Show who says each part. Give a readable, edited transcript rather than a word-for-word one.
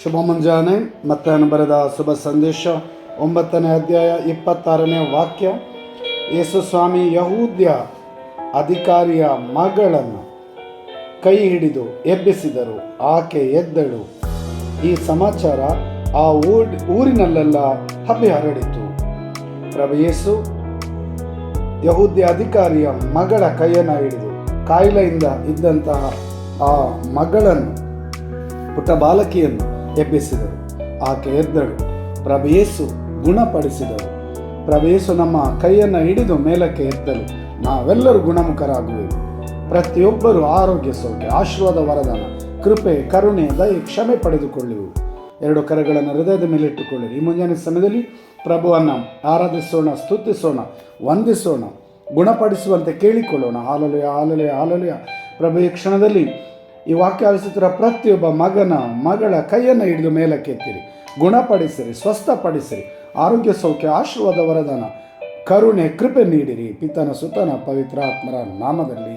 Speaker 1: ಶುಭ ಮುಂಜಾನೆ. ಮತ್ತಾಯನು ಬರೆದ ಶುಭ ಸಂದೇಶ 9ನೇ ಅಧ್ಯಾಯ 26ನೇ ವಾಕ್ಯ. ಯೇಸು ಸ್ವಾಮಿ ಯಹೂದ್ಯ ಅಧಿಕಾರಿಯ ಮಗಳನ್ನು ಕೈ ಹಿಡಿದು ಎಬ್ಬಿಸಿದರು, ಆಕೆ ಎದ್ದಳು. ಈ ಸಮಾಚಾರ ಆ ಊರಿನಲ್ಲೆಲ್ಲ ಹಬ್ಬಿ ಹರಡಿತು. ಪ್ರಭು ಯೇಸು ಯಹೂದ್ಯ ಅಧಿಕಾರಿಯ ಮಗಳ ಕೈಯನ್ನು ಹಿಡಿದು ಕಾಯಿಲೆಯಿಂದ ಇದ್ದಂತಹ ಆ ಮಗಳನ್ನು, ಪುಟ್ಟ ಬಾಲಕಿಯನ್ನು ಎಬ್ಬಿಸಿದರು. ಆಕೆ ಎದ್ದಳು. ಪ್ರಭು ಯೇಸು ಗುಣಪಡಿಸಿದರು. ಪ್ರಭು ಯೇಸು ನಮ್ಮ ಕೈಯನ್ನು ಹಿಡಿದು ಮೇಲಕ್ಕೆ ಎತ್ತಲು ನಾವೆಲ್ಲರೂ ಗುಣಮುಖರಾಗುವೆವು. ಪ್ರತಿಯೊಬ್ಬರು ಆರೋಗ್ಯ, ಸೌಖ್ಯ, ಆಶೀರ್ವಾದ, ವರದಾನ, ಕೃಪೆ, ಕರುಣೆ, ದಯೆ, ಕ್ಷಮೆ ಪಡೆದುಕೊಳ್ಳುವೆವು. ಎರಡು ಕರಗಳನ್ನು ಹೃದಯದ ಮೇಲೆ ಇಟ್ಟುಕೊಳ್ಳಿರಿ. ಈ ಮುಂಜಾನೆ ಸಮಯದಲ್ಲಿ ಪ್ರಭುವನ್ನು ಆರಾಧಿಸೋಣ, ಸ್ತುತಿಸೋಣ, ವಂದಿಸೋಣ, ಗುಣಪಡಿಸುವಂತೆ ಕೇಳಿಕೊಳ್ಳೋಣ. Hallelujah, hallelujah, hallelujah. ಪ್ರಭು ಈ ಕ್ಷಣದಲ್ಲಿ ಈ ವಾಕ್ಯ ಆಲಿಸುತ್ತಿರುವ ಪ್ರತಿಯೊಬ್ಬ ಮಗಳ ಕೈಯನ್ನು ಹಿಡಿದು ಮೇಲಕ್ಕೆ ಎತ್ತಿರಿ, ಗುಣಪಡಿಸಿರಿ, ಸ್ವಸ್ಥಪಡಿಸಿರಿ, ಆರೋಗ್ಯ, ಸೌಖ್ಯ, ಆಶೀರ್ವಾದ, ವರದಾನ, ಕರುಣೆ, ಕೃಪೆ ನೀಡಿರಿ. ಪಿತನ, ಸುತನ, ಪವಿತ್ರ ಆತ್ಮರ ನಾಮದಲ್ಲಿ.